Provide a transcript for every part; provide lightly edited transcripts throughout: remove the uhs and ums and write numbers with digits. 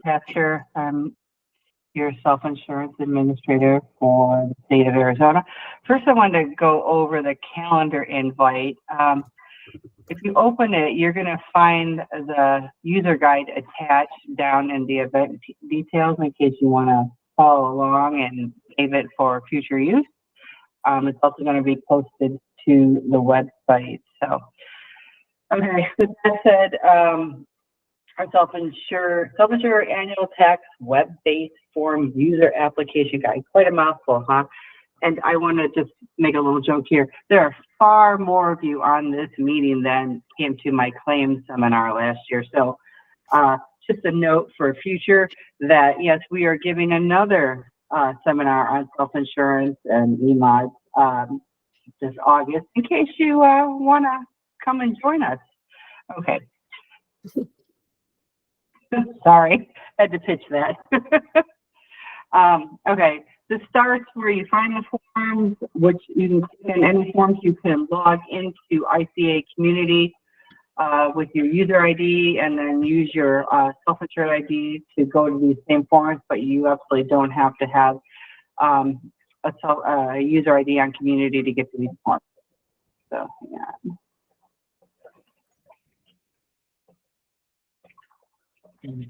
Thatcher. I'm your self-insurance administrator for the state of Arizona. First, I wanted to go over the calendar invite. If you open it, you're going to find the user guide attached down in the event details in case you want to follow along and save it for future use. It's also going to be posted to the website. So, okay, with that said, our self-insure annual tax web-based form user application guide. Quite a mouthful, huh? And I want to just make a little joke here. There are far more of you on this meeting than came to my claims seminar last year. So just a note for future that, yes, we are giving another seminar on self-insurance and EMODs this August in case you want to come and join us. Okay. Sorry, had to pitch that. Okay, this starts where you find the forms, which you can click in any forms. You can log into ICA Community with your user ID and then use your self-insured ID to go to these same forms, but you absolutely don't have to have a user ID on Community to get to these forms. So, yeah.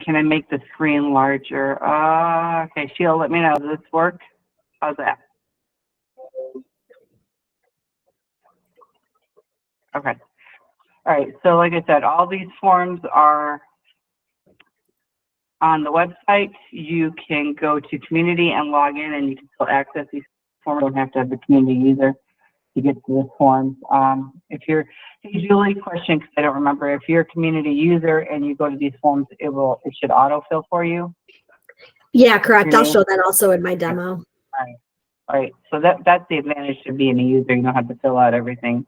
Can I make the screen larger? Okay, Sheila, let me know. Does this work? How's that? Okay. All right, so like I said, all these forms are on the website. You can go to community and log in and you can still access these forms. You don't have to have the community user to get to the forms. If you're, Julie, question, because I don't remember, if you're a community user and you go to these forms, it should autofill for you? Yeah, correct. I'll show that also in my demo. All right. So that's the advantage of being a user. You don't have to fill out everything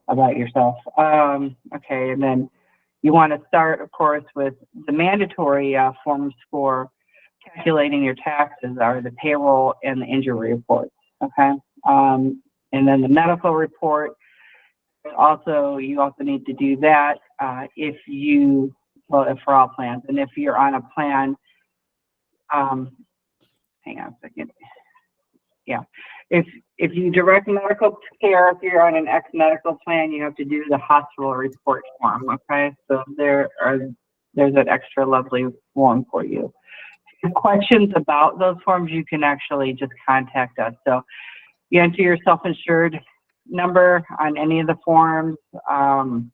about yourself. Okay, and then you want to start, of course, with the mandatory forms for calculating your taxes are the payroll and the injury reports, okay? And then the medical report, you also need to do that for all plans. And if you're on a plan, hang on a second. Yeah, if you direct medical care, if you're on an ex-medical plan, you have to do the hospital report form, okay? So there's an extra lovely form for you. If you have questions about those forms, you can actually just contact us. So you enter your self-insured number on any of the forms, and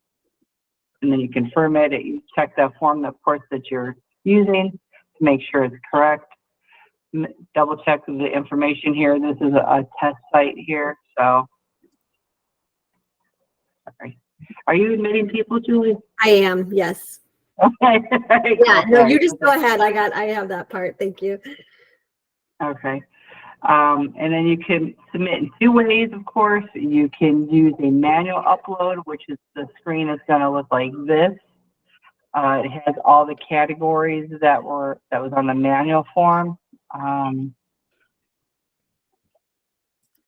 then you confirm it. You check that form, of course, that you're using to make sure it's correct. Double check the information here. This is a test site here, so. Sorry. Are you admitting people, Julie? I am, yes. Okay. Yeah, no, you just go ahead. I have that part. Thank you. Okay. And then you can submit in two ways, of course. You can use a manual upload, which is the screen is going to look like this. It has all the categories that was on the manual form.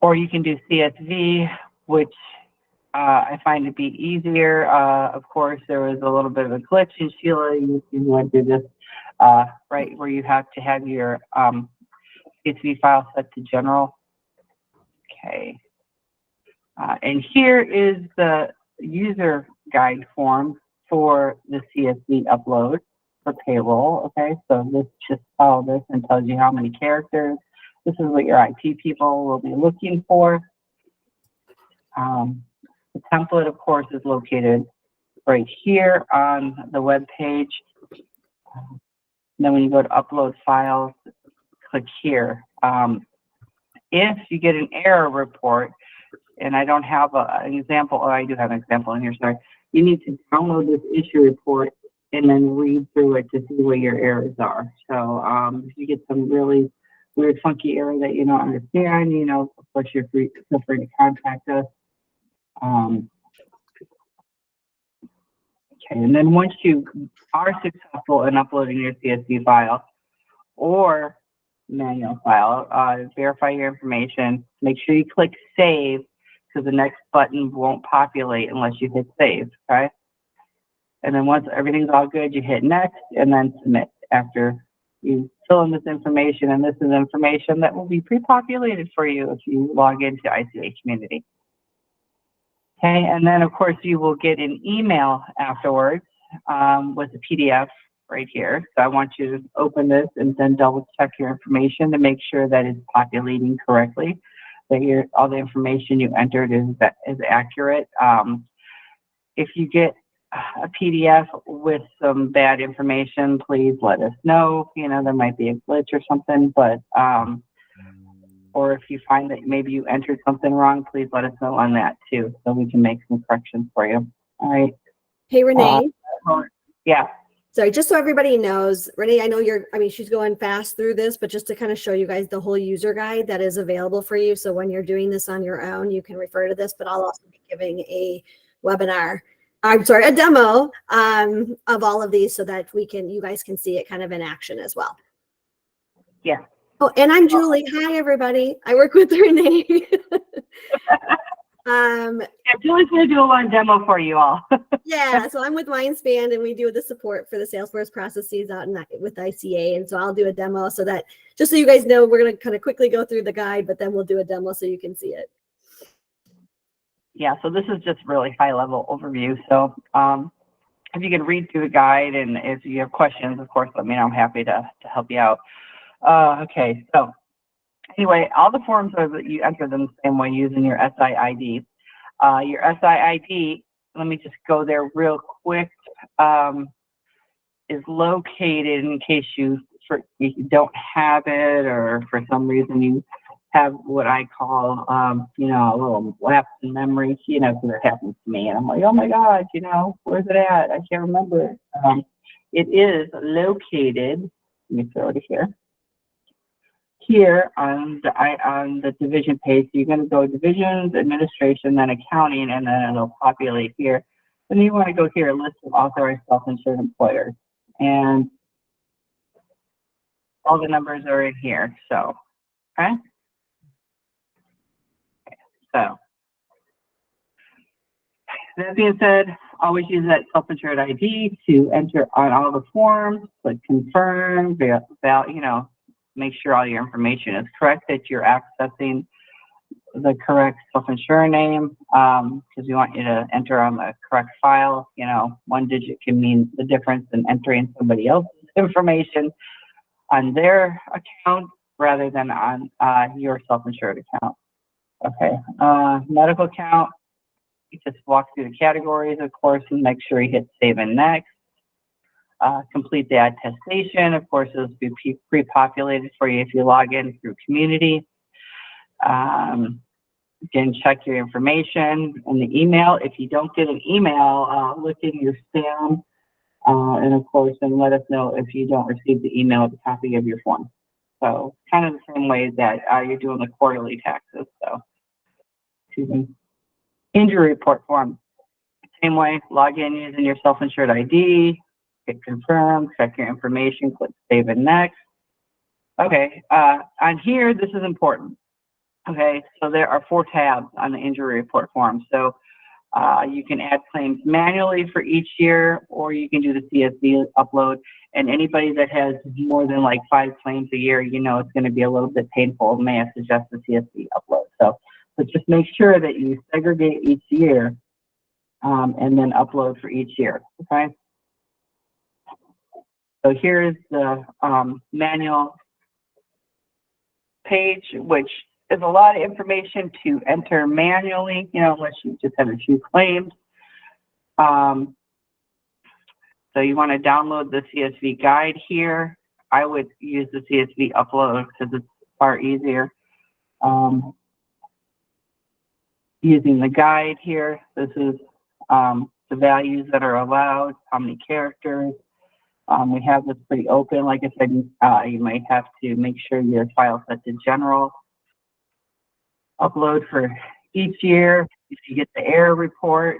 Or you can do CSV, which I find to be easier. Of course, there was a little bit of a glitch in Sheila. You went through this, right, where you have to have your CSV file set to general. Okay. And here is the user guide form for the CSV upload for payroll. Okay, so this just follow this and tells you how many characters. This is what your IT people will be looking for. The template, of course, is located right here on the web page. Then when you go to upload files, click here. If you get an error report, and I don't have an example, or I do have an example in here, sorry, you need to download this issue report and then read through it to see where your errors are. So if you get some really weird, funky error that you don't understand, of course, feel free to contact us. Okay, and then once you are successful in uploading your CSV file or manual file, verify your information, make sure you click save, because the next button won't populate unless you hit save, okay? And then once everything's all good, you hit next and then submit. after you fill in this information, and this is information that will be pre-populated for you if you log into ICA Community. Okay, and then of course you will get an email afterwards with a PDF right here. So I want you to open this and then double check your information to make sure that it's populating correctly, that all the information you entered is accurate. If you get a PDF with some bad information, please let us know. You know, there might be a glitch or something, but or if you find that maybe you entered something wrong, please let us know on that too, so we can make some corrections for you. All right. Hey, Renee. Yeah. Sorry, just so everybody knows, Renee, I know she's going fast through this, but just to kind of show you guys the whole user guide that is available for you. So when you're doing this on your own, you can refer to this, but I'll also be giving a demo of all of these so that you guys can see it kind of in action as well. Yeah. Oh, and I'm Julie. Hi, everybody. I work with Renee. Julie's going to do a live demo for you all. Yeah, so I'm with Mindspan, and we do the support for the Salesforce processes out with ICA, and so I'll do a demo so that, just so you guys know, we're going to kind of quickly go through the guide, but then we'll do a demo so you can see it. Yeah, so this is just really high-level overview. So if you can read through the guide, and if you have questions, of course, let me know. I'm happy to help you out. Okay, so anyway, all the forms you enter them the same way using your SIID. Your SIID, let me just go there real quick, is located in case you don't have it, or for some reason you have what I call, a little lapse in memory, because it happens to me. And I'm like, oh my God, where's it at? I can't remember it. It is located, let me throw it here on the division page. So you're going to go divisions, administration, then accounting, and then it'll populate here. Then you want to go here, list of authorized self-insured employers. And all the numbers are in here. So, okay. So, that being said, always use that self-insured ID to enter on all the forms, click confirm, make sure all your information is correct, that you're accessing the correct self-insurer name, because we want you to enter on the correct file. One digit can mean the difference in entering somebody else's information on their account rather than on your self-insured account. Okay, medical account, you just walk through the categories, of course, and make sure you hit save and next. Complete the attestation. Of course, it'll be pre-populated for you if you log in through Community. Again, check your information in the email. If you don't get an email, look in your spam, and of course, then let us know if you don't receive the email with a copy of your form. So, kind of the same way that you're doing the quarterly taxes. So, excuse me. Injury report form. Same way, log in using your self-insured ID, hit confirm, check your information, click save and next. Okay, on here, this is important. Okay, so there are 4 tabs on the injury report form. So you can add claims manually for each year, or you can do the CSV upload. And anybody that has more than like 5 claims a year, it's going to be a little bit painful, may I suggest the CSV upload. So just make sure that you segregate each year and then upload for each year, okay? So here's the manual page, which is a lot of information to enter manually, unless you just have a few claims. So you want to download the CSV guide here. I would use the CSV upload because it's far easier. Using the guide here, this is the values that are allowed, how many characters. We have this pretty open. Like I said, you might have to make sure your file set to general. Upload for each year. If you get the error report,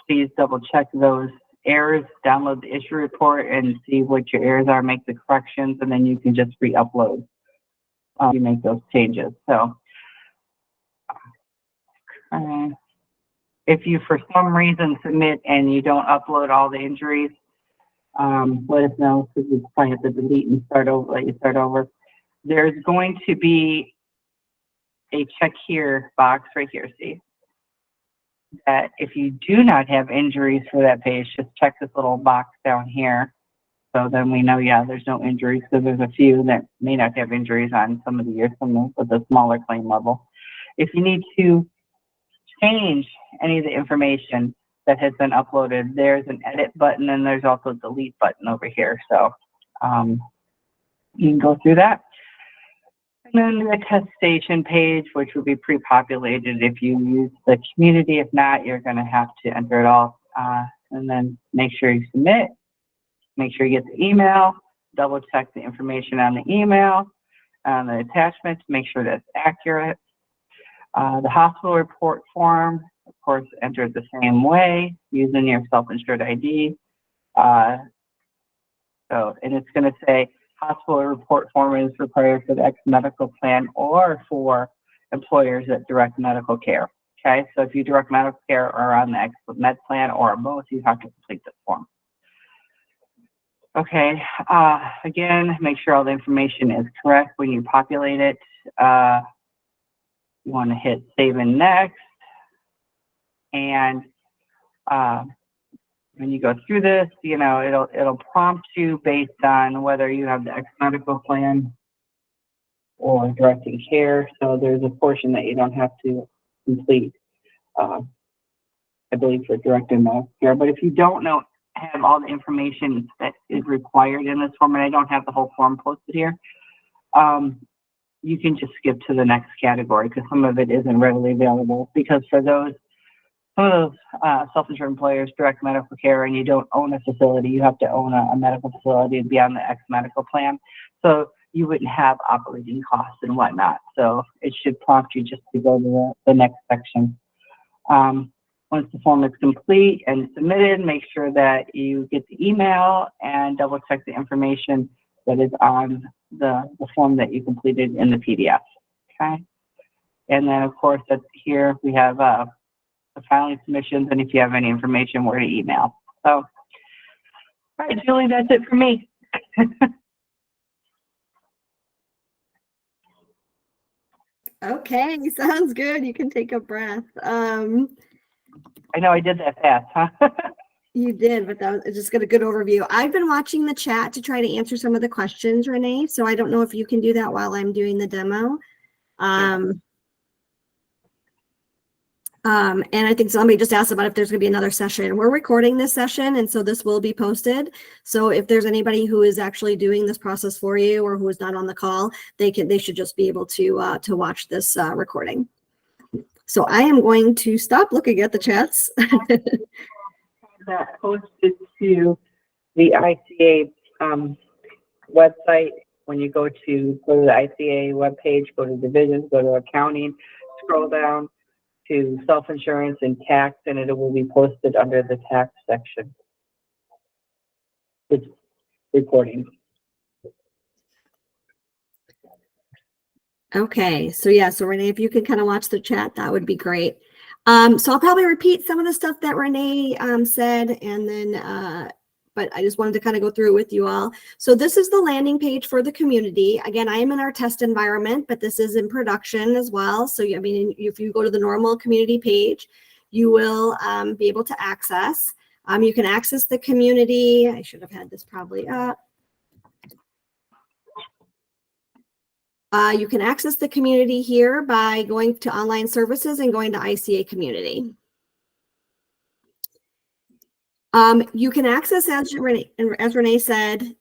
please double check those errors, download the issue report and see what your errors are, make the corrections, and then you can just re-upload. You make those changes. So if you for some reason submit and you don't upload all the injuries, let us know, because we probably have to delete and start over, let you start over. There's going to be a check here box right here, see? That if you do not have injuries for that page, just check this little box down here. So then we know, yeah, there's no injuries, because there's a few that may not have injuries on some of the years, some with a smaller claim level. If you need to change any of the information that has been uploaded, there's an edit button, and there's also a delete button over here. So you can go through that. And then the attestation page, which will be pre-populated if you use the community. If not, you're going to have to enter it all. And then make sure you submit. Make sure you get the email. Double check the information on the email, on the attachments. Make sure that's accurate. The hospital report form, of course, enter it the same way using your self-insured ID. And it's going to say hospital report form is required for the X medical plan or for employers that direct medical care. Okay, so if you direct medical care or on the X med plan or both, you have to complete this form. Okay, again, make sure all the information is correct when you populate it. You want to hit save and next. And when you go through this, you know, it'll prompt you based on whether you have the X medical plan or directing care. So there's a portion that you don't have to complete, I believe, for directing medical care. But if you don't have all the information that is required in this form, and I don't have the whole form posted here, you can just skip to the next category, because some of it isn't readily available. Because for some of those self-insured employers direct medical care, and you don't own a facility, you have to own a medical facility to be on the X medical plan. So you wouldn't have operating costs and whatnot. So it should prompt you just to go to the next section. Once the form is complete and submitted, make sure that you get the email and double check the information that is on the form that you completed in the PDF. Okay. And then, of course, that's here we have the filing submissions, and if you have any information, where to email. So, all right, Julie, that's it for me. Okay, sounds good. You can take a breath. I know I did that fast, huh? You did, but that was just got a good overview. I've been watching the chat to try to answer some of the questions, Renee. So I don't know if you can do that while I'm doing the demo. And I think somebody just asked about if there's going to be another session. We're recording this session, and so this will be posted. So if there's anybody who is actually doing this process for you or who is not on the call, they should just be able to watch this recording. So I am going to stop looking at the chats. That posted to the ICA website. When you go to the ICA webpage, go to divisions, go to accounting, scroll down to self-insurance and tax, and it will be posted under the tax section. It's reporting. Okay, so yeah, so Renee, if you can kind of watch the chat, that would be great. So I'll probably repeat some of the stuff that Renee said, and then, but I just wanted to kind of go through it with you all. So this is the landing page for the community. Again, I am in our test environment, but this is in production as well. So, I mean, if you go to the normal community page, you will be able to access. You can access the community. I should have had this probably up. You can access the community here by going to online services and going to ICA community. You can access, as Renee said,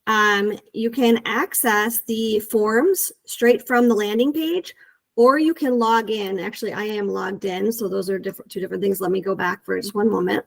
you can access the forms straight from the landing page, or you can log in. Actually, I am logged in, so those are two different things. Let me go back for just one moment.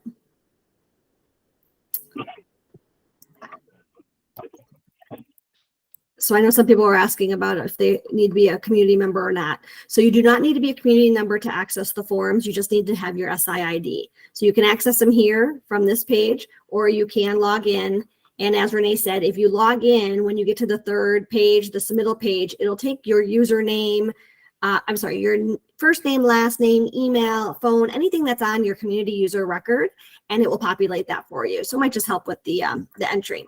So I know some people are asking about if they need to be a community member or not. So you do not need to be a community member to access the forms. You just need to have your SIID. So you can access them here from this page, or you can log in. And as Renee said, if you log in, when you get to the third page, the submittal page, it'll take your username, your first name, last name, email, phone, anything that's on your community user record, and it will populate that for you. So it might just help with the entry.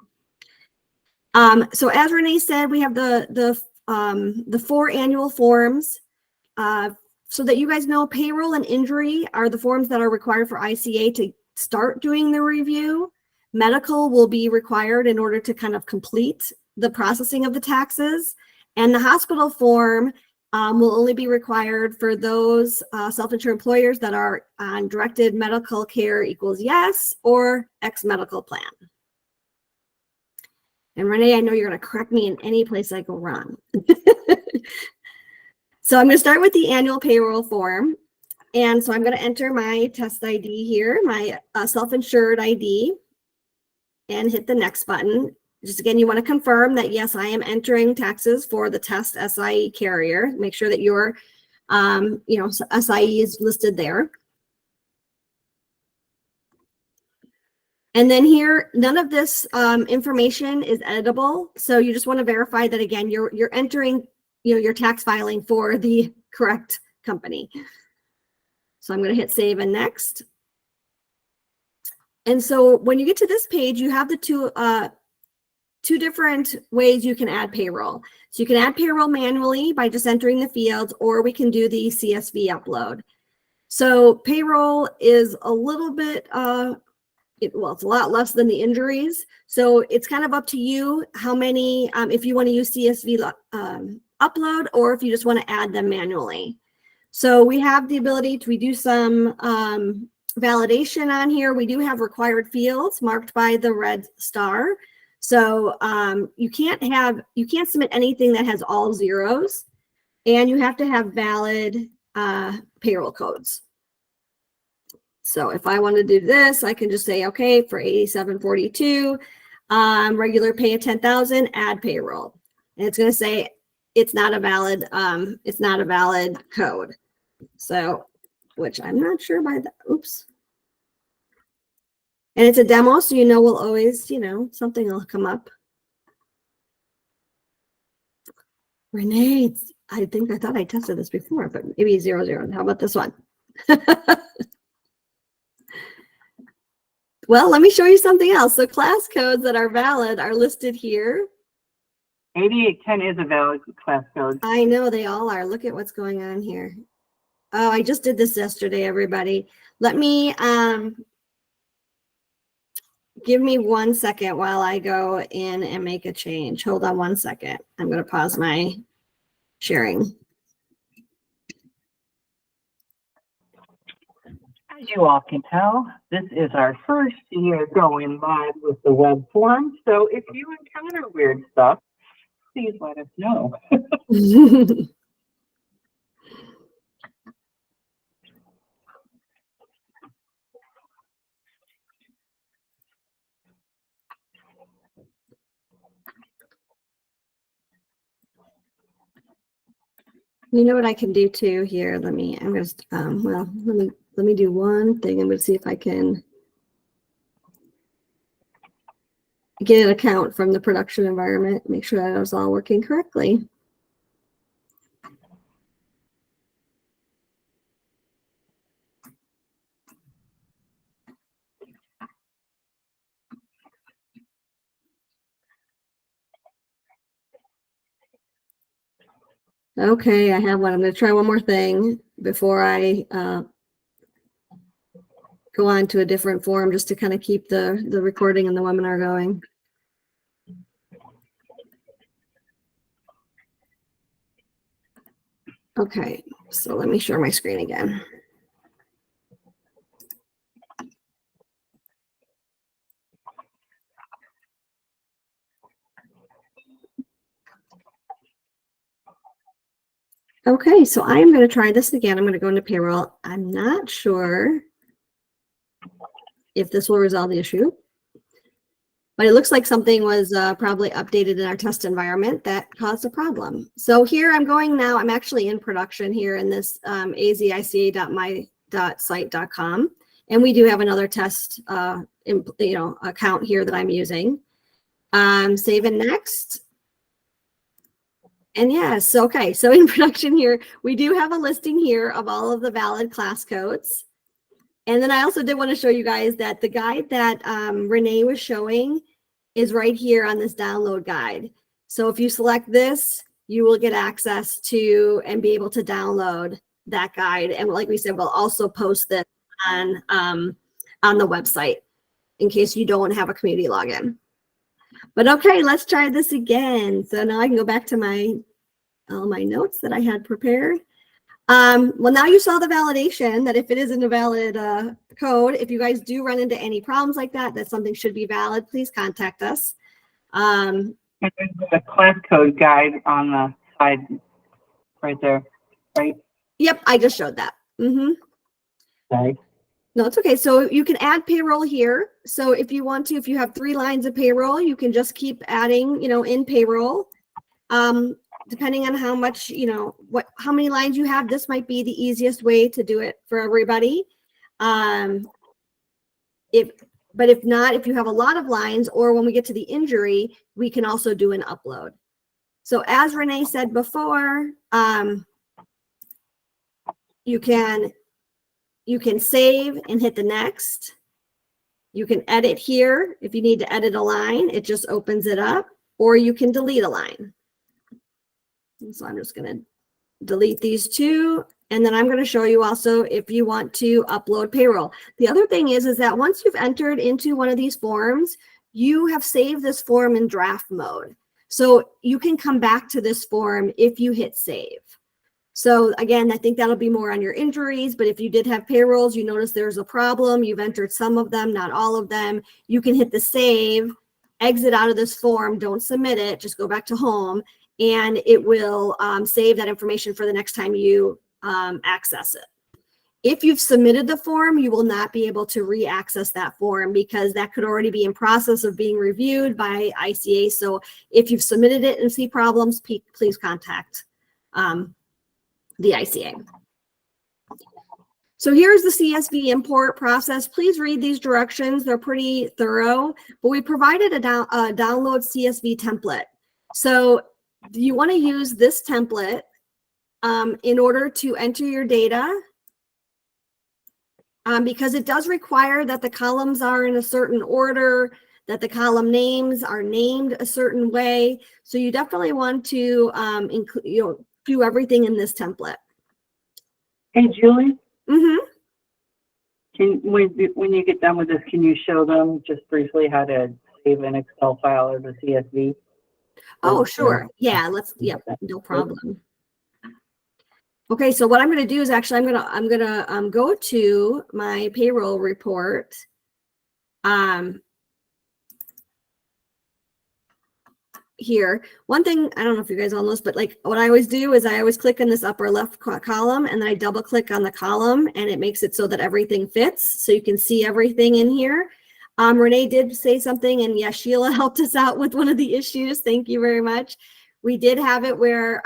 So as Renee said, we have the 4 annual forms. So that you guys know, payroll and injury are the forms that are required for ICA to start doing the review. Medical will be required in order to kind of complete the processing of the taxes. And the hospital form will only be required for those self-insured employers that are on directed medical care equals yes or X medical plan. And Renee, I know you're going to correct me in any place I go wrong. So I'm going to start with the annual payroll form. And so I'm going to enter my test ID here, my self-insured ID, and hit the next button. Just again, you want to confirm that, yes, I am entering taxes for the test SIE carrier. Make sure that your SIE is listed there. And then here, none of this information is editable. So you just want to verify that, again, you're entering your tax filing for the correct company. So I'm going to hit save and next. And so when you get to this page, you have the two different ways you can add payroll. So you can add payroll manually by just entering the fields, or we can do the CSV upload. So payroll is a little bit, it's a lot less than the injuries. So it's kind of up to you how many, if you want to use CSV upload, or if you just want to add them manually. So we have the ability to do some validation on here. We do have required fields marked by the red star. So you can't submit anything that has all zeros, and you have to have valid payroll codes. So if I want to do this, I can just say, okay, for 8742, regular pay of 10,000, add payroll. And it's going to say it's not a valid code. So, which I'm not sure by the, oops. And it's a demo, so we'll always, something will come up. Renee, I thought I tested this before, but maybe 00. How about this one? Well, let me show you something else. So class codes that are valid are listed here. 8810 is a valid class code. I know they all are. Look at what's going on here. Oh, I just did this yesterday, everybody. Let me, give me 1 second while I go in and make a change. Hold on 1 second. I'm going to pause my sharing. As you all can tell, this is our first year going live with the web form. So if you encounter weird stuff, please let us know. You know what I can do too here? Let me do one thing. I'm going to see if I can get an account from the production environment, make sure that it's all working correctly. Okay, I have one. I'm going to try one more thing before I go on to a different form, just to kind of keep the recording and the webinar going. Okay, so let me share my screen again. Okay, so I am going to try this again. I'm going to go into payroll. I'm not sure if this will resolve the issue, but it looks like something was probably updated in our test environment that caused a problem. So here I'm going now. I'm actually in production here in this azica.my.site.com, and we do have another test account here that I'm using. Save and next. And yes, okay, so in production here, we do have a listing here of all of the valid class codes. And then I also did want to show you guys that the guide that Renee was showing is right here on this download guide. So if you select this, you will get access to and be able to download that guide. And like we said, we'll also post this on the website in case you don't have a community login. But okay, let's try this again. So now I can go back to all my notes that I had prepared. Well, now you saw the validation that if it isn't a valid code, if you guys do run into any problems like that something should be valid, please contact us. And there's a class code guide on the side right there, right? Yep, I just showed that. Sorry. No, it's okay. So you can add payroll here. So if you want to, if you have 3 lines of payroll, you can just keep adding, in payroll. Depending on how much, how many lines you have, this might be the easiest way to do it for everybody. But if not, if you have a lot of lines, or when we get to the injury, we can also do an upload. So as Renee said before, you can save and hit the next. You can edit here. If you need to edit a line, it just opens it up, or you can delete a line. And so I'm just going to delete these 2. And then I'm going to show you also if you want to upload payroll. The other thing is that once you've entered into one of these forms, you have saved this form in draft mode. So you can come back to this form if you hit save. So again, I think that'll be more on your injuries, but if you did have payrolls, you notice there's a problem, you've entered some of them, not all of them, you can hit the save, exit out of this form, don't submit it, just go back to home, and it will save that information for the next time you access it. If you've submitted the form, you will not be able to re-access that form because that could already be in process of being reviewed by ICA. So if you've submitted it and see problems, please contact the ICA. So here's the CSV import process. Please read these directions. They're pretty thorough, but we provided a download CSV template. So you want to use this template in order to enter your data because it does require that the columns are in a certain order, that the column names are named a certain way. So you definitely want to include, do everything in this template. Hey, Julie. Mm-hmm. When you get done with this, can you show them just briefly how to save an Excel file or the CSV? Oh, sure. Yeah, no problem. Okay, so what I'm going to do is actually I'm gonna go to my payroll report. Here, one thing, I don't know if you guys all know this, but like what I always do is I always click in this upper left column and then I double click on the column and it makes it so that everything fits. So you can see everything in here. Renee did say something, and yes, Sheila helped us out with one of the issues. Thank you very much. We did have it where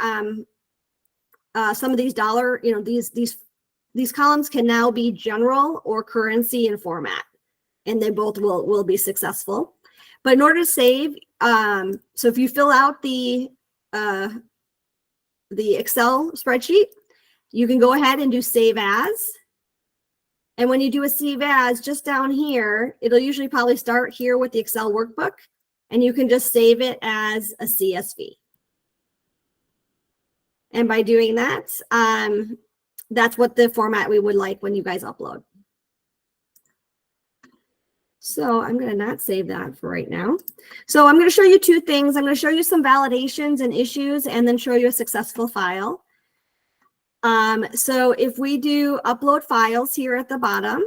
some of these these columns can now be general or currency and format, and they both will be successful. But in order to save, so if you fill out the Excel spreadsheet, you can go ahead and do save as. And when you do a save as, just down here, it'll usually probably start here with the Excel workbook, and you can just save it as a CSV. And by doing that, that's what the format we would like when you guys upload. So I'm going to not save that for right now. So I'm going to show you 2 things. I'm going to show you some validations and issues and then show you a successful file. So if we do upload files here at the bottom,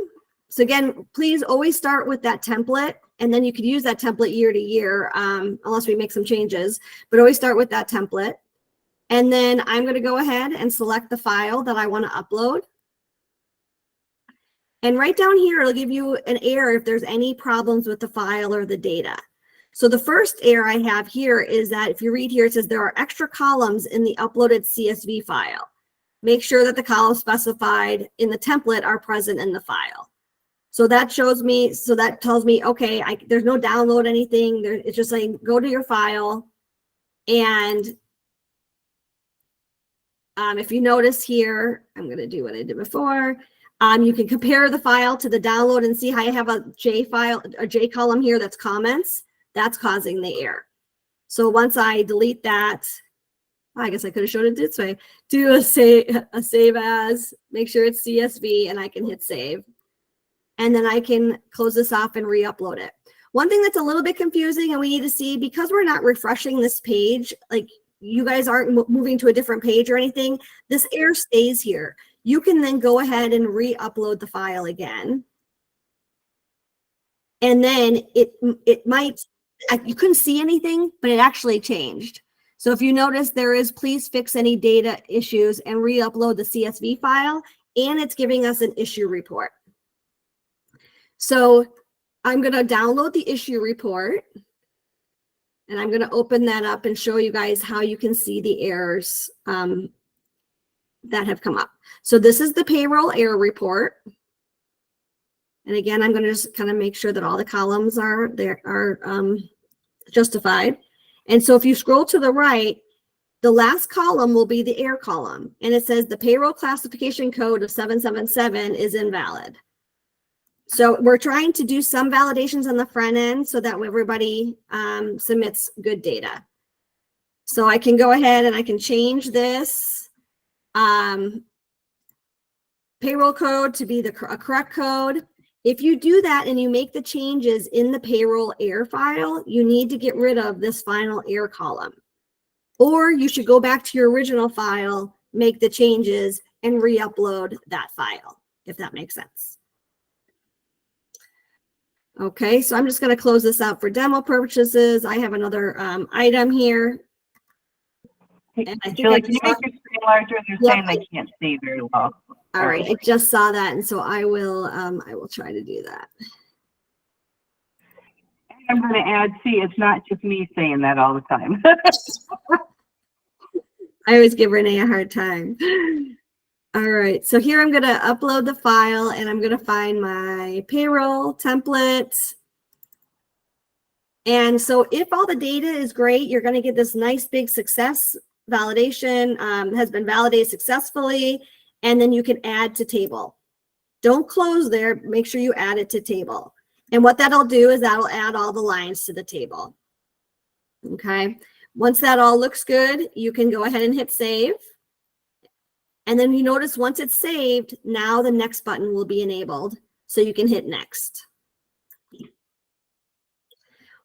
so again, please always start with that template, and then you could use that template year to year, unless we make some changes, but always start with that template. And then I'm going to go ahead and select the file that I want to upload. And right down here, it'll give you an error if there's any problems with the file or the data. So the first error I have here is that if you read here, it says there are extra columns in the uploaded CSV file. Make sure that the columns specified in the template are present in the file. So that shows me, so that tells me, okay, there's no download anything. It's just saying, go to your file. And if you notice here, I'm going to do what I did before. You can compare the file to the download and see how I have a J column here that's comments. that's causing the error. So once I delete that, I guess I could have showed it this way. Do a save as, make sure it's CSV, and I can hit save. And then I can close this off and re-upload it. One thing that's a little bit confusing and we need to see, because we're not refreshing this page, like you guys aren't moving to a different page or anything, this error stays here. You can then go ahead and re-upload the file again. And then it might, you couldn't see anything, but it actually changed. So if you notice, there is please fix any data issues and re-upload the CSV file, and it's giving us an issue report. So I'm going to download the issue report, and I'm going to open that up and show you guys how you can see the errors that have come up. So this is the payroll error report. And again, I'm going to just kind of make sure that all the columns are justified. And so if you scroll to the right, the last column will be the error column. And it says the payroll classification code of 777 is invalid. So we're trying to do some validations on the front end so that everybody submits good data. So I can go ahead and I can change this payroll code to be a correct code. If you do that and you make the changes in the payroll error file, you need to get rid of this final error column. Or you should go back to your original file, make the changes, and re-upload that file, if that makes sense. Okay, so I'm just going to close this out for demo purposes. I have another item here. And I think Julie, can you make your screen larger? They're saying they can't see very well. All right, I just saw that, and so I will try to do that. I'm going to add, see, it's not just me saying that all the time. I always give Renee a hard time. All right, so here I'm going to upload the file, and I'm going to find my payroll template. And so if all the data is great, you're going to get this nice big success validation, has been validated successfully, and then you can add to table. Don't close there. Make sure you add it to table. And what that'll do is that'll add all the lines to the table. Okay. Once that all looks good, you can go ahead and hit save. And then you notice once it's saved, now the next button will be enabled. So you can hit next.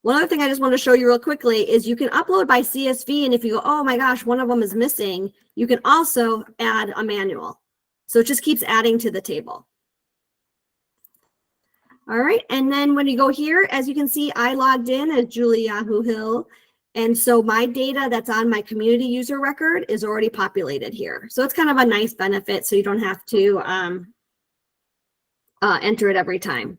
One other thing I just want to show you real quickly is you can upload by CSV. And if you go, oh my gosh, one of them is missing, you can also add a manual. So it just keeps adding to the table. All right. And then when you go here, as you can see, I logged in as Julie Yahoo Hill. And so my data that's on my community user record is already populated here. So it's kind of a nice benefit. So you don't have to enter it every time.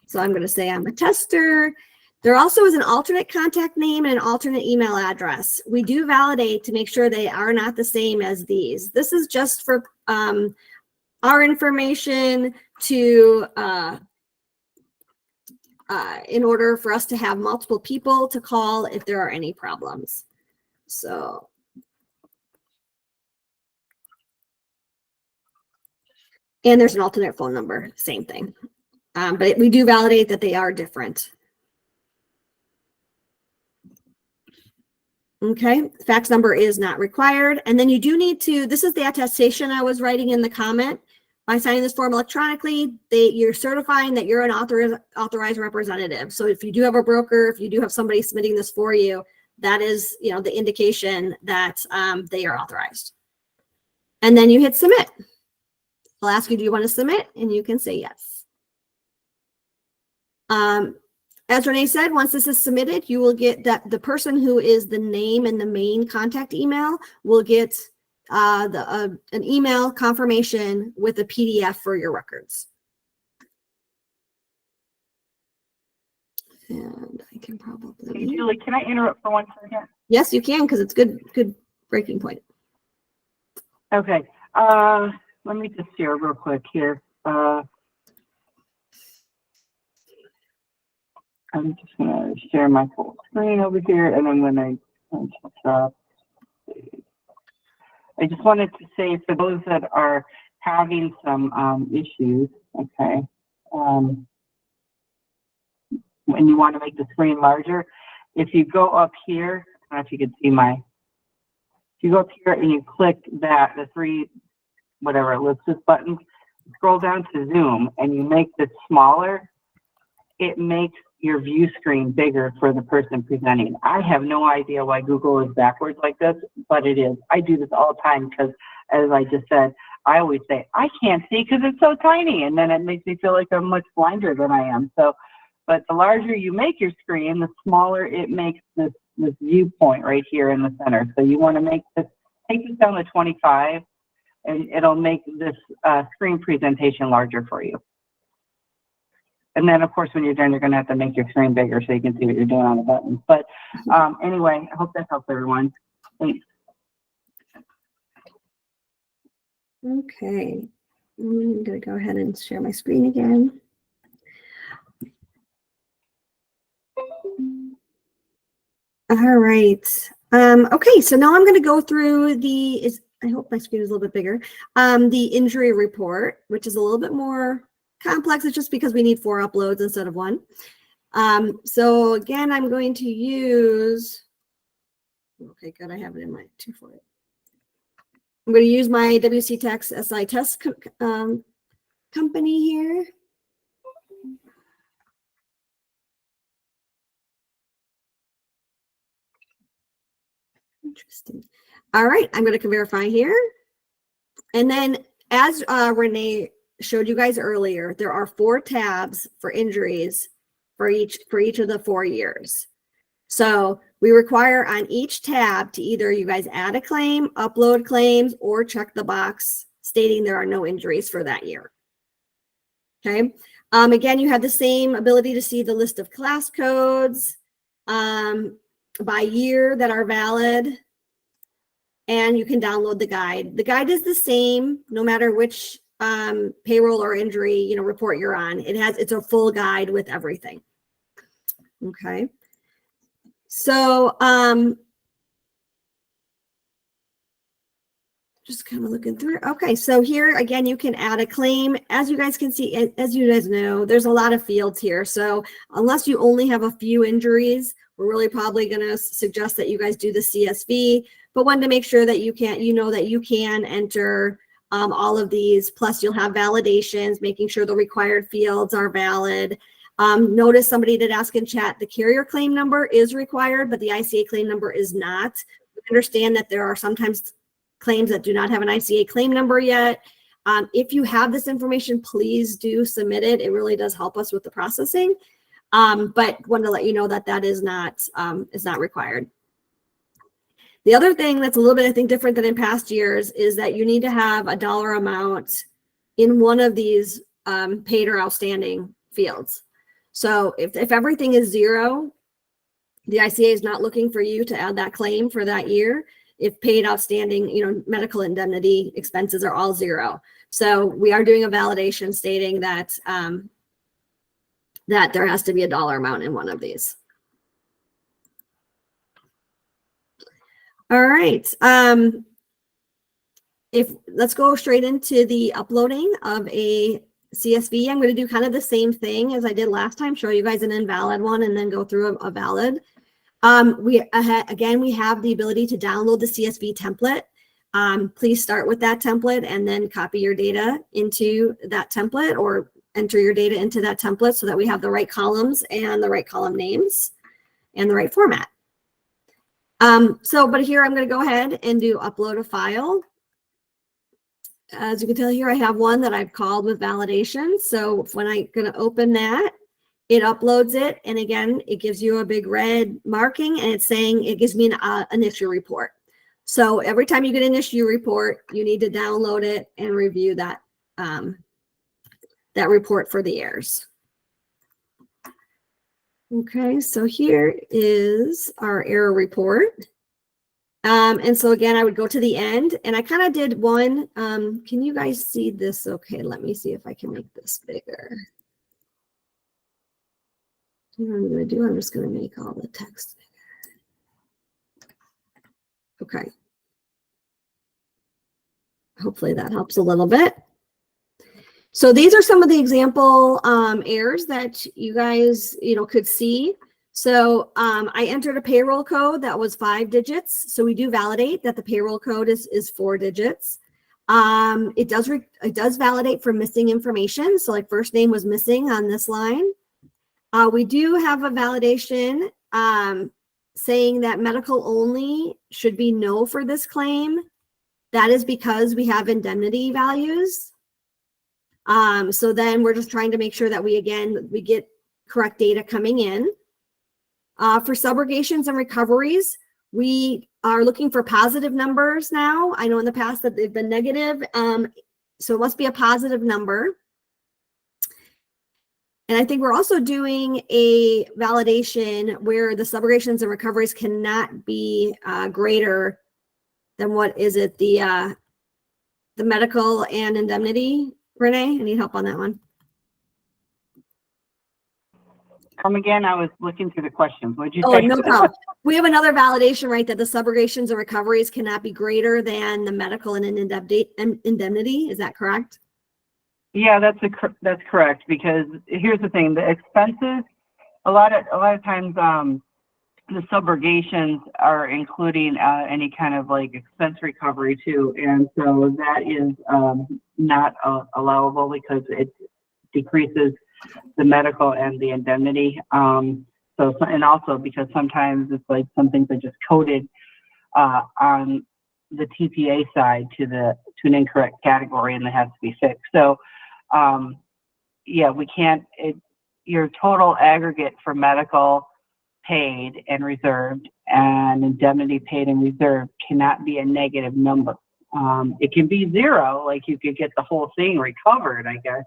So I'm going to say I'm a tester. There also is an alternate contact name and an alternate email address. We do validate to make sure they are not the same as these. This is just for our information to in order for us to have multiple people to call if there are any problems. So and there's an alternate phone number, same thing. But we do validate that they are different. Okay, fax number is not required. And then you do need to, this is the attestation I was writing in the comment. By signing this form electronically, you're certifying that you're an authorized representative. So if you do have a broker, if you do have somebody submitting this for you, that is, you know, the indication that they are authorized. And then you hit submit. I'll ask you, do you want to submit? And you can say yes. As Renee said, once this is submitted, you will get that the person who is the name and the main contact email will get an email confirmation with a PDF for your records. And I can probably. Hey, Julie, can I interrupt for 1 second? Yes, you can, because it's good breaking point. Okay. Let me just share real quick here. I'm just going to share my full screen over here, and I'm going to I just wanted to say for those that are having some issues, okay, when you want to make the screen larger, if you go up here, I don't know if you can see if you go up here and you click that, the three, whatever ellipsis buttons, scroll down to zoom and you make this smaller, it makes your view screen bigger for the person presenting. I have no idea why Google is backwards like this, but it is. I do this all the time because, as I just said, I always say, I can't see because it's so tiny, and then it makes me feel like I'm much blinder than I am. So, but the larger you make your screen, the smaller it makes this viewpoint right here in the center. So you want to make this, take this down to 25, and it'll make this screen presentation larger for you. And then, of course, when you're done, you're going to have to make your screen bigger so you can see what you're doing on the buttons. But anyway, I hope that helps everyone. Thanks. Okay, I'm going to go ahead and share my screen again. All right. Okay, so now I'm going to go through I hope my screen is a little bit bigger. The injury report, which is a little bit more complex. It's just because we need 4 uploads instead of 1. So again, I'm going to use, okay, good. I have it in my 2 for it. I'm going to use my WC Tax SI test company here. Interesting. All right, I'm going to verify here. And then as Renee showed you guys earlier, there are 4 tabs for injuries for each of the 4 years. So we require on each tab to either you guys add a claim, upload claims, or check the box stating there are no injuries for that year. Okay. Again, you have the same ability to see the list of class codes by year that are valid. And you can download the guide. The guide is the same no matter which payroll or injury report you're on. It's a full guide with everything. Okay. So just kind of looking through. Okay, so here again, you can add a claim. As you guys can see, as you guys know, there's a lot of fields here. So unless you only have a few injuries, we're really probably going to suggest that you guys do the CSV. But wanted to make sure that you can enter all of these. Plus, you'll have validations, making sure the required fields are valid. Notice somebody did ask in chat, the carrier claim number is required, but the ICA claim number is not. We understand that there are sometimes claims that do not have an ICA claim number yet. If you have this information, please do submit it. It really does help us with the processing. But wanted to let you know that that is not required. The other thing that's a little bit, I think, different than in past years is that you need to have a dollar amount in one of these paid or outstanding fields. So if everything is 0, the ICA is not looking for you to add that claim for that year. If paid, outstanding, medical indemnity expenses are all 0. So we are doing a validation stating that that there has to be a dollar amount in one of these. All right. Let's go straight into the uploading of a CSV. I'm going to do kind of the same thing as I did last time, show you guys an invalid one and then go through a valid. We have the ability to download the CSV template. Please start with that template and then copy your data into that template or enter your data into that template so that we have the right columns and the right column names and the right format. But here I'm going to go ahead and do upload a file. As you can tell here, I have one that I've called with validation. So when I'm going to open that, it uploads it. And again, it gives you a big red marking and it's saying it gives me an issue report. So every time you get an issue report, you need to download it and review that, that report for the errors. Okay, so here is our error report. And so again, I would go to the end and I kind of did one. Can you guys see this? Okay, let me see if I can make this bigger. What I'm going to do, I'm just going to make all the text bigger. Okay. Hopefully that helps a little bit. So these are some of the example errors that you guys, could see. So I entered a payroll code that was 5 digits. So we do validate that the payroll code is 4 digits. It does validate for missing information. So like first name was missing on this line. We do have a validation saying that medical only should be no for this claim. That is because we have indemnity values. So then we're just trying to make sure that we get correct data coming in. For subrogations and recoveries, we are looking for positive numbers now. I know in the past that they've been negative. So it must be a positive number. And I think we're also doing a validation where the subrogations and recoveries cannot be greater than what is it, the medical and indemnity. Renee, I need help on that one. Come again, I was looking through the questions. What'd you Oh, say? no problem. We have another validation, right, that the subrogations and recoveries cannot be greater than the medical and indemnity. Is that correct? Yeah, that's correct, because here's the thing, the expenses, a lot of times the subrogations are including any kind of like expense recovery too, and so that is not allowable because it decreases the medical and the indemnity. So and also because sometimes it's like some things are just coded on the TPA side to an incorrect category, and that has to be fixed. So yeah, we can't. Your total aggregate for medical paid and reserved and indemnity paid and reserved cannot be a negative number. It can be 0, like you could get the whole thing recovered, I guess,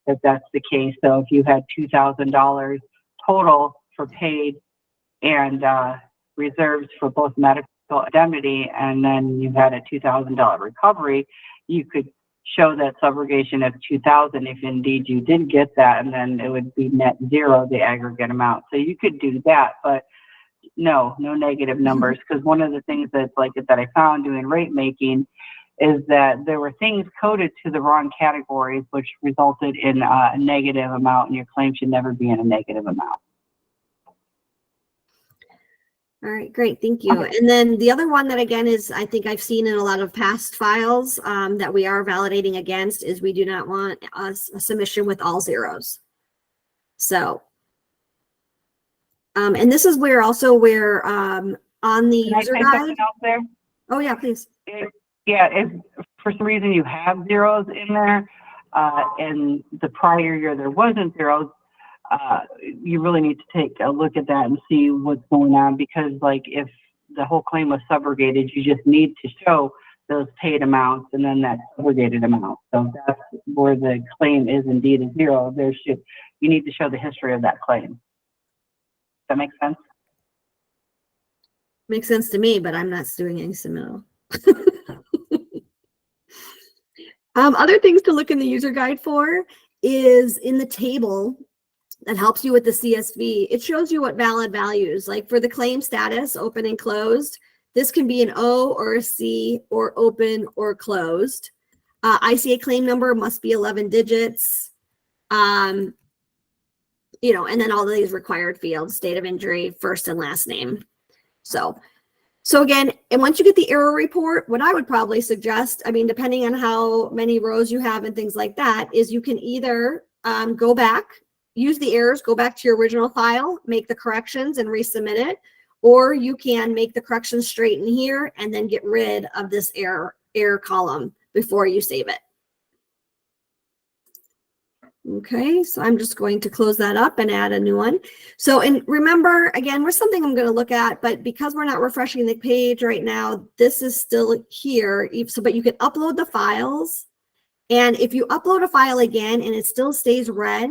if that's the case. So if you had $2,000 total for paid and reserves for both medical and indemnity, and then you had a $2,000 recovery, you could show that subrogation of 2,000 if indeed you did get that, and then it would be net 0, the aggregate amount. So you could do that, but no negative numbers, because one of the things that I found doing rate making is that there were things coded to the wrong categories, which resulted in a negative amount, and your claim should never be in a negative amount. All right, great, thank you. And then the other one that again is, I think I've seen in a lot of past files that we are validating against, is we do not want a submission with all zeros. So, and this is where also where on the Can user I say guide. something else there? Oh yeah, please. If for some reason you have zeros in there, and the prior year there wasn't zeros, you really need to take a look at that and see what's going on, because like if the whole claim was subrogated, you just need to show those paid amounts and then that subrogated amount. So that's where the claim is indeed a 0. You need to show the history of that claim. Does that make sense? Makes sense to me, but I'm not doing any similar. Other things to look in the user guide for is in the table that helps you with the CSV. It shows you what valid values, like for the claim status, open and closed. This can be an O or a C or open or closed. ICA claim number must be 11 digits. And then all of these required fields, date of injury, first and last name. So again, and once you get the error report, what I would probably suggest, I mean, depending on how many rows you have and things like that, is you can either go back, use the errors, go back to your original file, make the corrections and resubmit it, or you can make the corrections straight in here and then get rid of this error column before you save it. Okay, so I'm just going to close that up and add a new one. So, and remember, again, we're something I'm going to look at, but because we're not refreshing the page right now, this is still here. So, but you can upload the files. And if you upload a file again and it still stays red,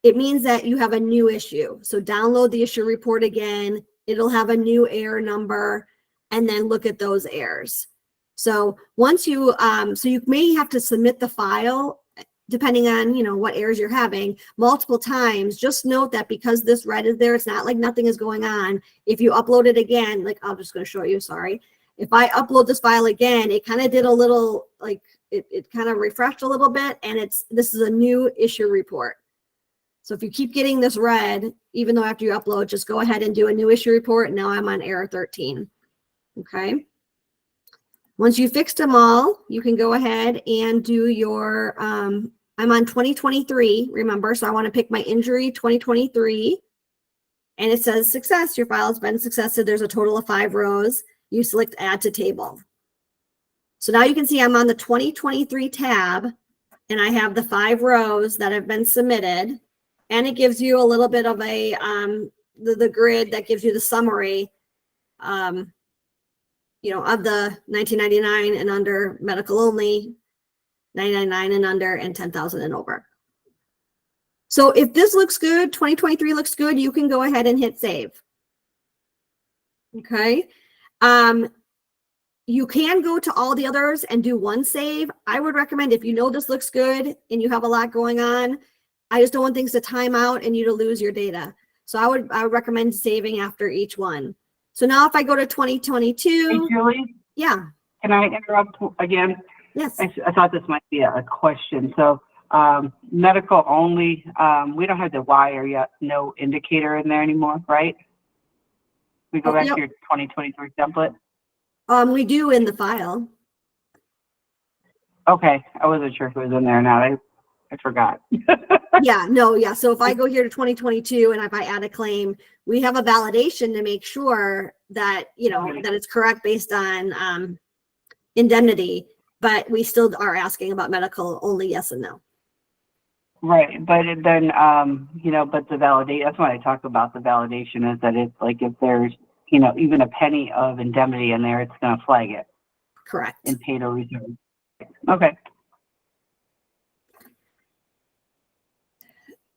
it means that you have a new issue. So download the issue report again. It'll have a new error number, and then look at those errors. So once you, so you may have to submit the file depending on, what errors you're having multiple times. Just note that because this red is there, it's not like nothing is going on. If you upload it again, like I'm just going to show you, sorry. If I upload this file again, it kind of did a little, like it kind of refreshed a little bit, and this is a new issue report. So if you keep getting this red, even though after you upload, just go ahead and do a new issue report. Now I'm on error 13. Okay. Once you fixed them all, you can go ahead and do your, I'm on 2023, remember, so I want to pick my injury 2023, and it says success, your file has been successful. There's a total of 5 rows. You select add to table. So now you can see I'm on the 2023 tab, and I have the 5 rows that have been submitted, and it gives you a little bit of a, the grid that gives you the summary, you know, of the 1999 and under, medical only, 999 and under, and 10,000 and over. So if this looks good, 2023 looks good, you can go ahead and hit save. Okay. You can go to all the others and do one save. I would recommend, if you know this looks good and you have a lot going on, I just don't want things to time out and you to lose your data. So I would recommend saving after each one. So now if I go to 2022. Hey, Julie? Yeah. Can I interrupt again? Yes. I thought this might be a question. So medical only, we don't have the wire yet, no indicator in there anymore, right? We go back Yep. to your 2023 template. We do in the file. Okay, I wasn't sure if it was in there or not. I forgot. Yeah, no, yeah. So if I go here to 2022 and if I add a claim, we have a validation to make sure that, you know, that it's correct based on indemnity, but we still are asking about medical only, yes and no. Right, but then, you know, but the validate, that's why I talk about the validation, is that it's like if there's, you know, even a penny of indemnity in there, it's going to flag it. Correct. In paid or reserved. Okay.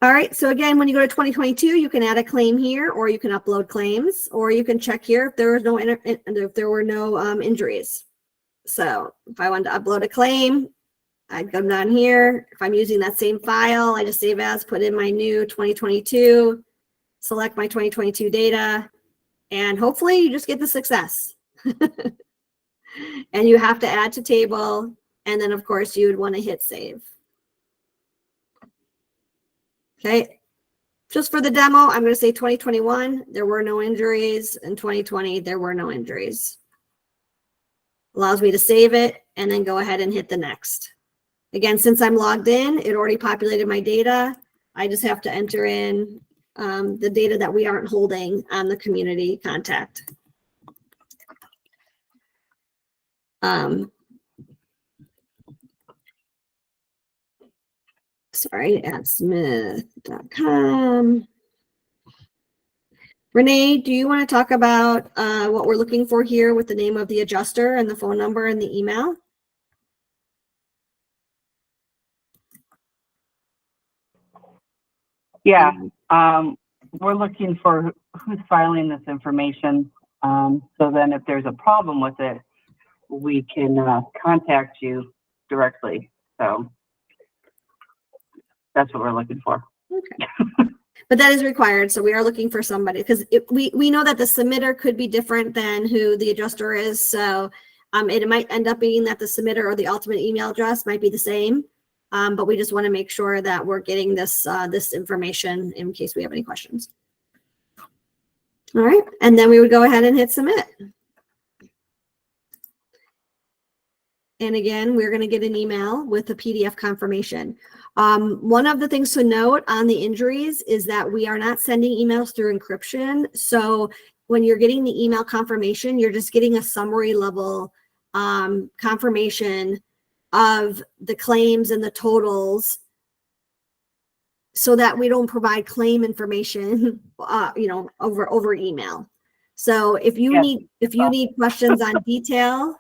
All right. So again, when you go to 2022, you can add a claim here, or you can upload claims, or you can check here if there was no if there were no injuries. So if I wanted to upload a claim, I'd come down here. If I'm using that same file, I just save as, put in my new 2022, select my 2022 data, and hopefully you just get the success. And you have to add to table, and then of course you would want to hit save. Okay, just for the demo, I'm going to say 2021, there were no injuries, and 2020, there were no injuries. Allows me to save it and then go ahead and hit the next. Again, since I'm logged in, it already populated my data. I just have to enter in the data that we aren't holding on the community contact. Sorry, at smith.com. Renee, do you want to talk about what we're looking for here with the name of the adjuster and the phone number and the email? Yeah, we're looking for who's filing this information. So then if there's a problem with it, we can contact you directly. So that's what we're looking for. Okay. But that is required. So we are looking for somebody, because we know that the submitter could be different than who the adjuster is. So it might end up being that the submitter or the ultimate email address might be the same. But we just want to make sure that we're getting this this information in case we have any questions. All right. And then we would go ahead and hit submit. And again, we're going to get an email with a PDF confirmation. One of the things to note on the injuries is that we are not sending emails through encryption. So when you're getting the email confirmation, you're just getting a summary level confirmation of the claims and the totals, so that we don't provide claim information, you know, over email. So if you need questions on detail,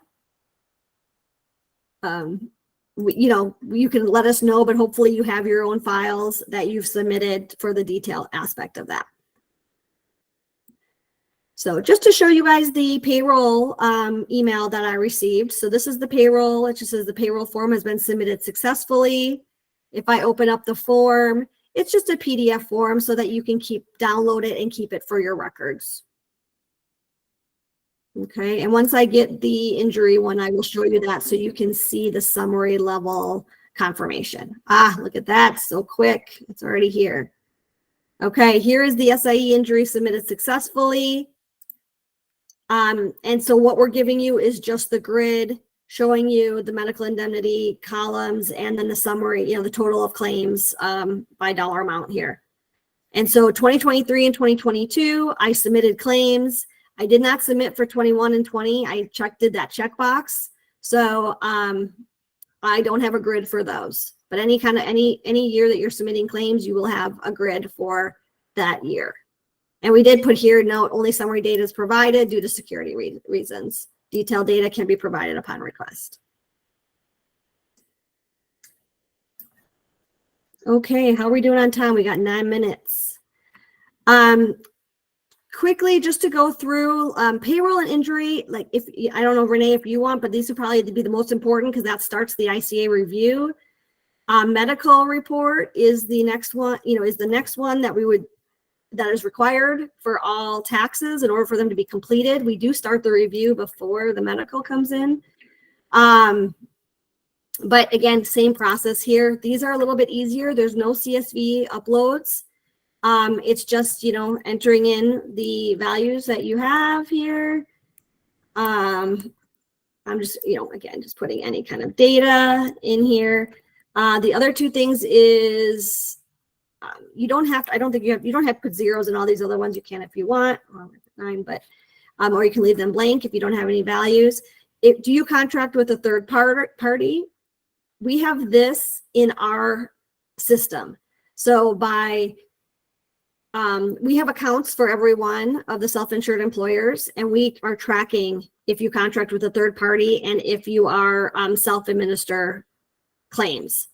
you know, you can let us know, but hopefully you have your own files that you've submitted for the detail aspect of that. So just to show you guys the payroll email that I received. So this is the payroll. It just says the payroll form has been submitted successfully. If I open up the form, it's just a PDF form so that you can download it and keep it for your records. Okay, and once I get the injury one, I will show you that so you can see the summary level confirmation. Ah, look at that, so quick. It's already here. Okay, here is the SIE injury submitted successfully. And so what we're giving you is just the grid showing you the medical indemnity columns and then the summary, the total of claims by dollar amount here. And so 2023 and 2022, I submitted claims. I did not submit for 21 and 20. I did that checkbox. So I don't have a grid for those. But any year that you're submitting claims, you will have a grid for that year. And we did put here, note, only summary data is provided due to security reasons. Detailed data can be provided upon request. Okay, how are we doing on time? We got 9 minutes. Quickly, just to go through payroll and injury, like I don't know, Renee, if you want, but these would probably be the most important because that starts the ICA review. Medical report is the next one, that is required for all taxes in order for them to be completed. We do start the review before the medical comes in. But again, same process here. These are a little bit easier. There's no CSV uploads. It's just, entering in the values that you have here. I'm just, again, just putting any kind of data in here. The other two things is you don't have to, you don't have to put zeros in all these other ones. You can if you want, well, 9, but, or you can leave them blank if you don't have any values. Do you contract with a third party? We have this in our system. So we have accounts for every one of the self-insured employers, and we are tracking if you contract with a third party and if you are self-administer claims.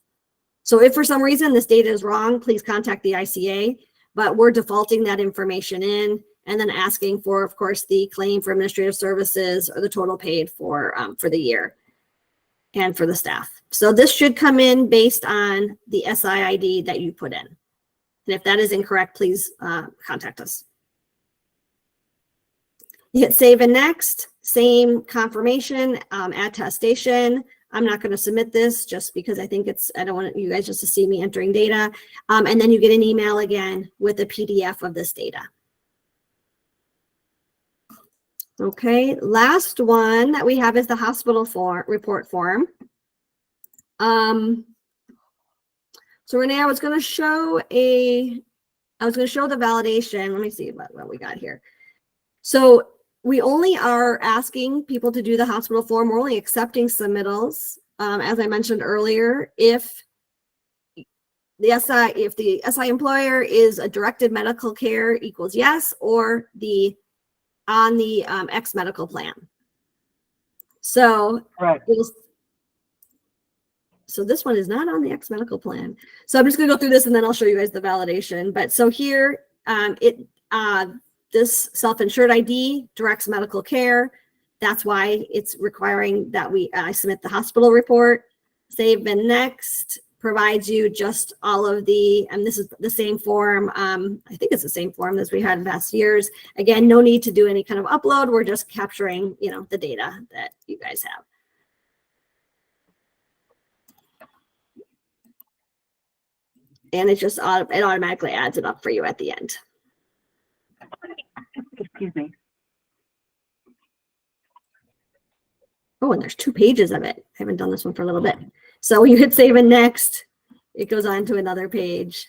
So if for some reason this data is wrong, please contact the ICA, but we're defaulting that information in and then asking for, of course, the claim for administrative services or the total paid for the year and for the staff. So this should come in based on the SIID that you put in. And if that is incorrect, please contact us. You hit save and next, same confirmation, attestation. I'm not going to submit this just because I think I don't want you guys just to see me entering data. And then you get an email again with a PDF of this data. Okay, last one that we have is the hospital report form. So Renee, I was going to show the validation. Let me see what we got here. So we only are asking people to do the hospital form. We're only accepting submittals. As I mentioned earlier, if the SI employer is a directed medical care equals yes, or on the X medical plan. So Right. So this one is not on the X medical plan. So I'm just going to go through this and then I'll show you guys the validation. But so here, this self-insured ID directs medical care. That's why it's requiring that I submit the hospital report. Save and next provides you just all of and this is the same form. I think it's the same form as we had in past years. Again, no need to do any kind of upload. We're just capturing, the data that you guys have. And it automatically adds it up for you at the end. Excuse me. Oh, and there's 2 pages of it. I haven't done this one for a little bit. So when you hit save and next, it goes on to another page.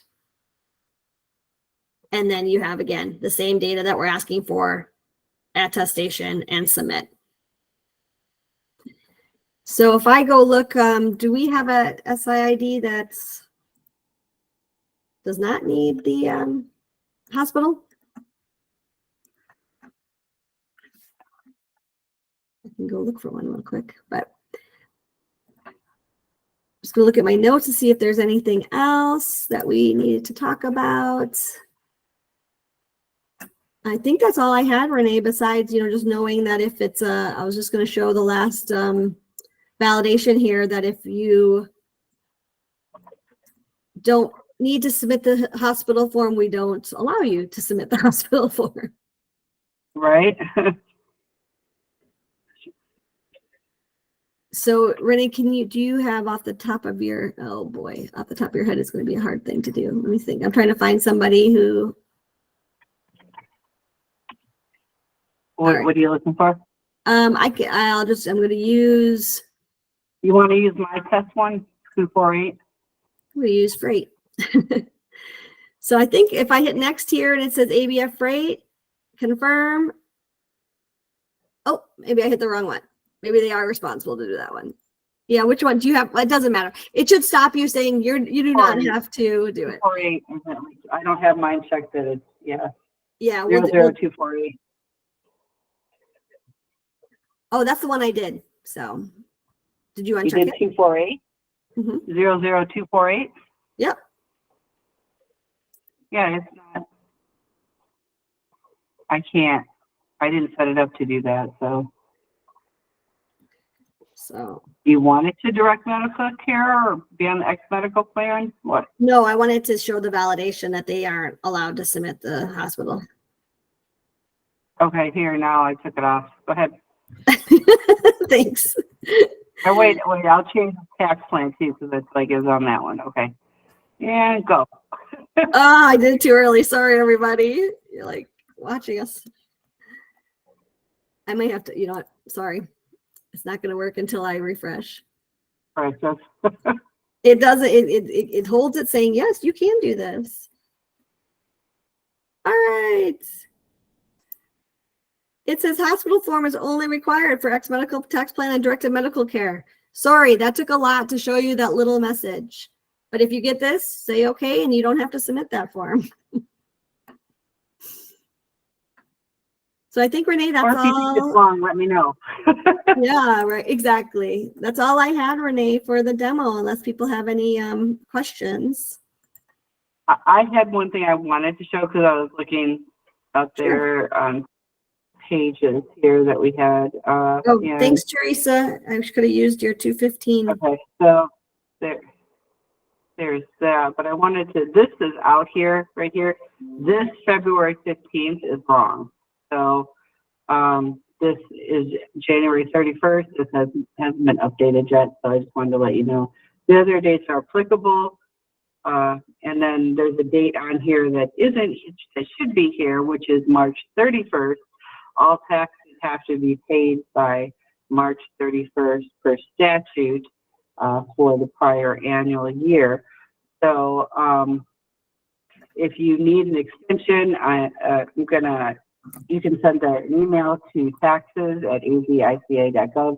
And then you have, again, the same data that we're asking for, attestation and submit. So if I go look, do we have a SIID that does not need the hospital? I can go look for one real quick, but I'm just going to look at my notes to see if there's anything else that we needed to talk about. I think that's all I had, Renee, besides, just knowing that if it's I was just going to show the last validation here that if you don't need to submit the hospital form, we don't allow you to submit the hospital form. Right. So Renee, do you have off the top of your, oh boy, off the top of your head, it's going to be a hard thing to do. Let me think. I'm trying to find somebody who. What, right. what are you looking for? I'm going to use. You want to use my test one, 248? I'm going to use freight. So I think if I hit next here and it says ABF freight, confirm. Oh, maybe I hit the wrong one. Maybe they are responsible to do that one. Yeah, which one do you have? It doesn't matter. It should stop you saying you do not have to do it. 248. I don't have mine checked that it's, yeah. Yeah. 00248. Oh, that's the one I did. So did you You uncheck did it? 248? Mm-hmm. 00248? Yep. Yeah, it's not. I didn't set it up to do that, so. So Do you want it to direct medical care or be on the X medical plan? What? no, I wanted to show the validation that they aren't allowed to submit the hospital. Okay, here, now I took it off. Go ahead. Thanks. Or wait, I'll change the tax plan too, because it's like it's on that one. Okay. And go. Oh, I did it too early. Sorry, everybody. You're like watching us. I might have to, you know what? Sorry. It's not going to work until I refresh. All right, so It doesn't, it holds it saying, yes, you can do this. All right. It says hospital form is only required for X medical tax plan and directed medical care. Sorry, that took a lot to show you that little message. But if you get this, say okay, and you don't have to submit that form. So I think, Renee, that's or if you think it's long, let me know. Yeah, right. Exactly. That's all I had, Renee, for the demo, unless people have any questions. I had one thing I wanted to show because I was looking up there on pages here that we had. Oh, thanks, Teresa. I could have used your 215. Okay, so there's that, but I wanted to, this is out here, right here. This February 15th is wrong. So this is January 31st. This hasn't been updated yet, so I just wanted to let you know. The other dates are applicable. And then there's a date on here that should be here, which is March 31st. All taxes have to be paid by March 31st per statute for the prior annual year. So if you need an extension, you can send an email to taxes@azica.gov.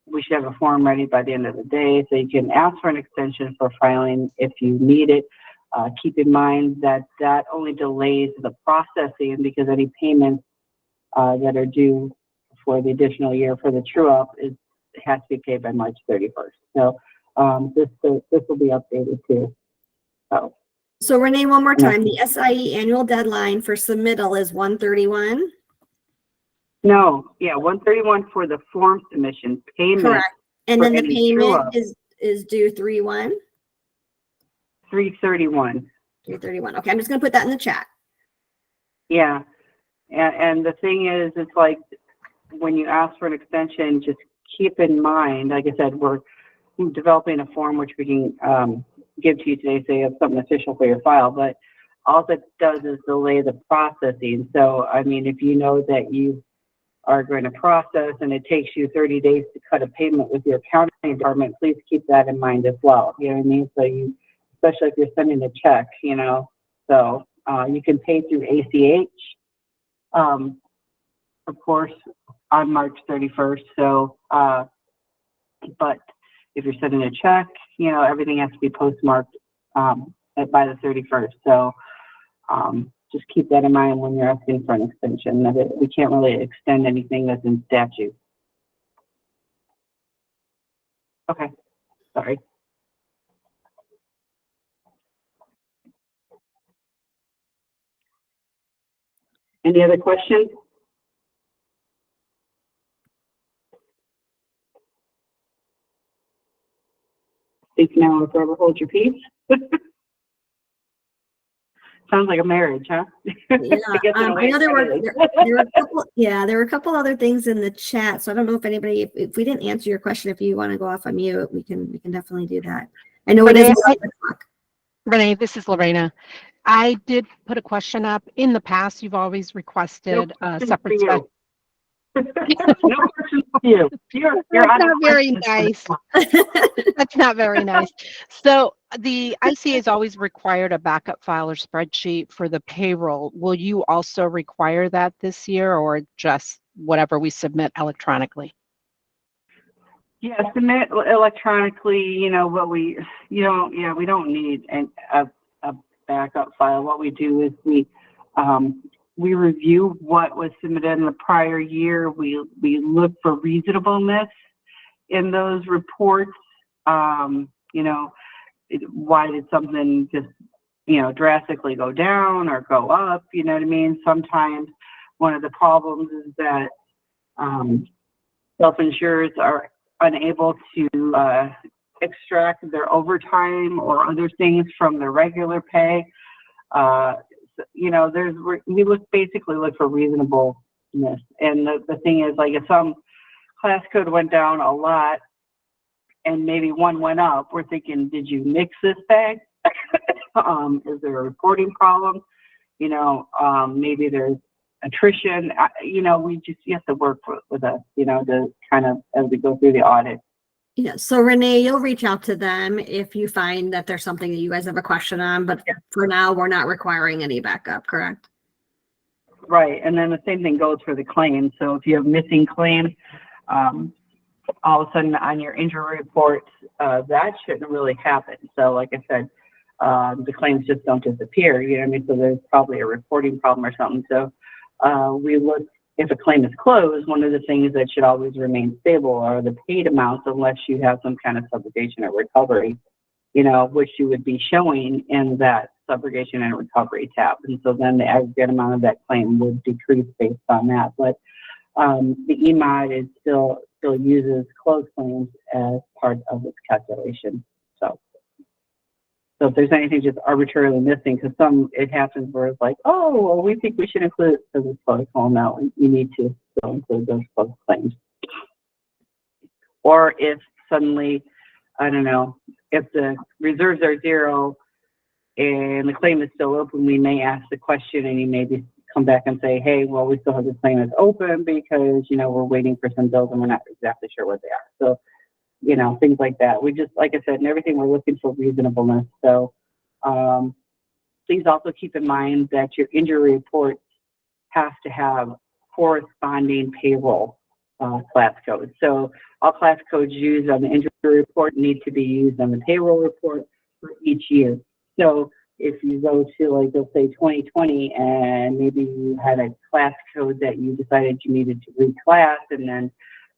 We should have a form ready by the end of the day, so you can ask for an extension for filing if you need it. Keep in mind that that only delays the processing because any payments that are due for the additional year for the true-up has to be paid by March 31st. So this will be updated too. So Renee, one more time, the SIE annual deadline for submittal is 1/31? No, yeah, 1/31 for the form submission payment. Correct. And then the payment is due 3/1? 3/31. 3/31. Okay, I'm just going to put that in the chat. Yeah, and the thing is, it's like when you ask for an extension, just keep in mind, like I said, we're developing a form which we can give to you today, so you have something official for your file, but all that does is delay the processing. So, I mean, if you know that you are going to process and it takes you 30 days to cut a payment with your accounting department, please keep that in mind as well. You know what I mean? So you, especially if you're sending a check, you know, so you can pay through ACH, of course, on March 31st. So, but if you're sending a check, you know, everything has to be postmarked by the 31st. So just keep that in mind when you're asking for an extension, that we can't really extend anything that's in statute. Okay, sorry. Any other questions? Speak now or forever hold your peace. Sounds like a marriage, huh? Yeah, I know there were a couple other things in the chat, so I don't know if anybody, if we didn't answer your question, if you want to go off on mute, we can definitely do that. I know it is 11 o'clock. Renee, this is Lorena. I did put a question up. In the past, you've always requested a separate spec. No questions for you. You're That's not very nice. That's not very nice. So the ICA has always required a backup file or spreadsheet for the payroll. Will you also require that this year, or just whatever we submit electronically? Yeah, submit electronically, you know, we don't need a backup file. What we do is we review what was submitted in the prior year. We look for reasonableness in those reports. You know, why did something just, you know, drastically go down or go up? You know what I mean? Sometimes one of the problems is that self-insurers are unable to extract their overtime or other things from their regular pay. You know, we basically look for reasonableness. And the thing is, like, if some class code went down a lot and maybe one went up, we're thinking, did you mix this bag? Is there a reporting problem? You know, maybe there's attrition. You know, you have to work with us, you know, to kind of, as we go through the audit. Yeah, so Renee, you'll reach out to them if you find that there's something that you guys have a question on, but for now, we're not requiring any backup, correct? Right, and then the same thing goes for the claims. So if you have missing claims, all of a sudden on your injury reports, that shouldn't really happen. So like I said, the claims just don't disappear, you know what I mean? So there's probably a reporting problem or something. So we look, if a claim is closed, one of the things that should always remain stable are the paid amounts, unless you have some kind of subrogation or recovery, you know, which you would be showing in that subrogation and recovery tab. And so then the aggregate amount of that claim would decrease based on that. But the EMOD is still uses closed claims as part of its calculation. So if there's anything just arbitrarily missing, because it happens where it's like, oh, well, we think we should include it as a closed claim. Now you need to still include those closed claims. Or if suddenly, I don't know, if the reserves are zero and the claim is still open, we may ask the question and you maybe come back and say, hey, well, we still have the claim as open because, you know, we're waiting for some bills and we're not exactly sure what they are. So, you know, things like that. We just, like I said, in everything, we're looking for reasonableness. So please also keep in mind that your injury report has to have corresponding payroll class codes. So all class codes used on the injury report need to be used on the payroll report for each year. So if you go to, like, let's say 2020, and maybe you had a class code that you decided you needed to reclass, and then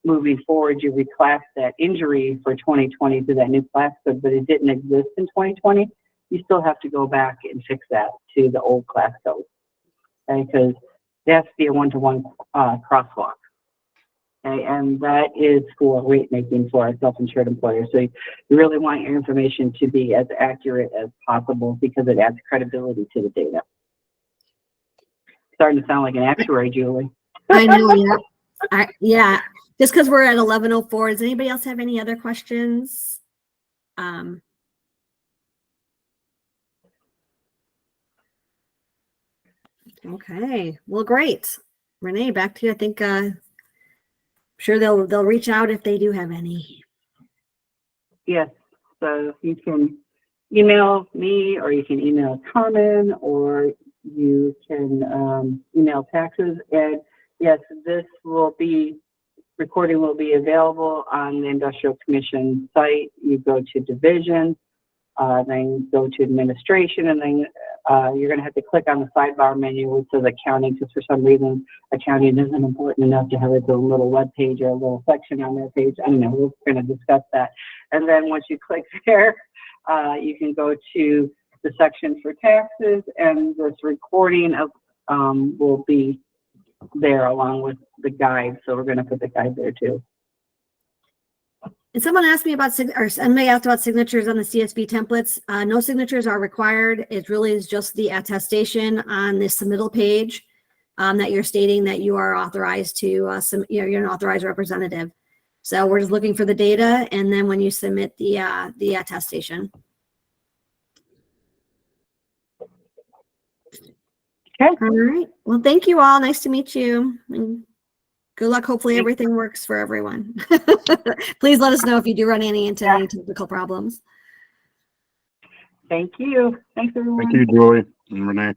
moving forward, you reclass that injury for 2020 to that new class code, but it didn't exist in 2020, you still have to go back and fix that to the old class code, okay? Because there has to be a one-to-one crosswalk, okay? And that is for rate making for our self-insured employers. So you really want your information to be as accurate as possible because it adds credibility to the data. Starting to sound like an actuary, Julie. I know, yeah. Yeah. Just because we're at 11:04, does anybody else have any other questions? Okay, well, great. Renee, back to you. I think sure they'll reach out if they do have any. Yes, so you can email me, or you can email Carmen, or you can email taxes. And yes, recording will be available on the Industrial Commission site. You go to division, then go to administration, and then you're going to have to click on the sidebar menu which says accounting, because for some reason accounting isn't important enough to have a little web page or a little section on their page. I don't know, we're going to discuss that. And then once you click there, you can go to the section for taxes, and this recording of will be there along with the guide. So we're going to put the guide there too. And someone asked me about, or somebody asked about signatures on the CSV templates. No signatures are required. It really is just the attestation on the submittal page that you're stating that you are authorized to, you're an authorized representative. So we're just looking for the data, and then when you submit the attestation. Okay. All right. Well, thank you all. Nice to meet you. And good luck. Hopefully everything works for everyone. Please let us know if you do run into any technical problems. Thank you. Thanks, everyone. Thank you, Julie and Renee.